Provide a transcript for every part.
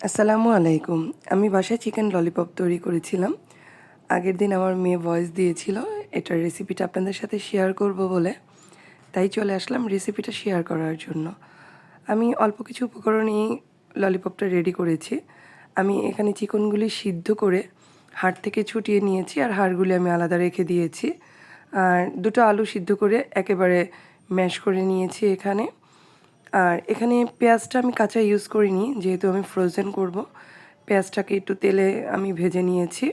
আসসালামু আলাইকুম। আমি বাসায় চিকেন ললিপপ তৈরি করেছিলাম। আগের দিন আমার মেয়ে ভয়েস দিয়েছিল এটার রেসিপিটা আপনাদের সাথে শেয়ার করব বলে। তাই চলে আসলাম রেসিপিটা শেয়ার করার জন্য। আমি অল্প কিছু উপকরণেই ললিপপটা রেডি করেছি। আমি এখানে চিকেনগুলি সিদ্ধ করে হাড় থেকে ছুটিয়ে নিয়েছি আর হাড়গুলি আমি আলাদা রেখে দিয়েছি। আর দুটো আলু সিদ্ধ করে একেবারে ম্যাশ করে নিয়েছি এখানে। আর এখানে পেঁয়াজটা আমি কাঁচা ইউজ করিনি, যেহেতু আমি ফ্রোজেন করব। পেঁয়াজটাকে একটু তেলে আমি ভেজে নিয়েছি।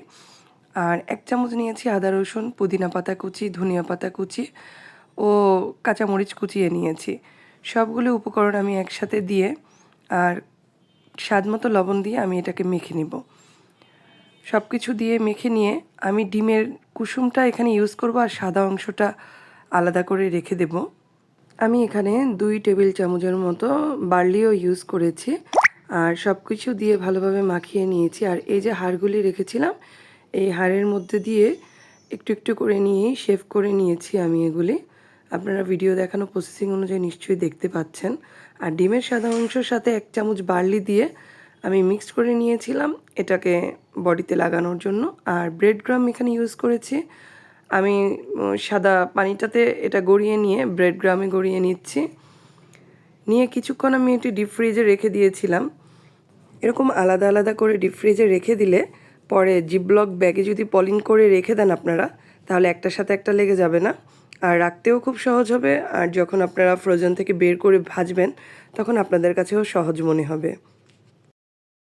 আর 1 চামচ নিয়েছি আদা রসুন, পুদিনা পাতা কুচি, ধনিয়া পাতা কুচি ও কাঁচামরিচ কুচিয়ে নিয়েছি। সবগুলো উপকরণ আমি একসাথে দিয়ে আর স্বাদমতো লবণ দিয়ে আমি এটাকে মেখে নেব। সব কিছু দিয়ে মেখে নিয়ে আমি ডিমের কুসুমটা এখানে ইউজ করব আর সাদা অংশটা আলাদা করে রেখে দেব। আমি এখানে 2 টেবিল চামচের মতো বার্লিও ইউজ করেছি আর সব কিছু দিয়ে ভালোভাবে মাখিয়ে নিয়েছি। আর এই যে হাড়গুলি রেখেছিলাম, এই হাড়ের মধ্যে দিয়ে একটু একটু করে নিয়েই শেভ করে নিয়েছি আমি এগুলি। আপনারা ভিডিও দেখানো প্রসেসিং অনুযায়ী নিশ্চয়ই দেখতে পাচ্ছেন। আর ডিমের সাদা অংশের সাথে 1 চামচ বার্লি দিয়ে আমি মিক্সড করে নিয়েছিলাম এটাকে বডিতে লাগানোর জন্য। আর ব্রেড ক্রাম এখানে ইউজ করেছি। আমি সাদা পানিটাতে এটা গড়িয়ে নিয়ে ব্রেড ক্রামে গড়িয়ে নিচ্ছি। নিয়ে কিছুক্ষণ আমি এটি ডিপ ফ্রিজে রেখে দিয়েছিলাম। এরকম আলাদা আলাদা করে ডিপ ফ্রিজে রেখে দিলে পরে জিপলক ব্যাগে যদি পলিং করে রেখে দেন আপনারা, তাহলে একটার সাথে একটা লেগে যাবে না আর রাখতেও খুব সহজ হবে। আর যখন আপনারা ফ্রোজেন থেকে বের করে ভাজবেন তখন আপনাদের কাছেও সহজ মনে হবে।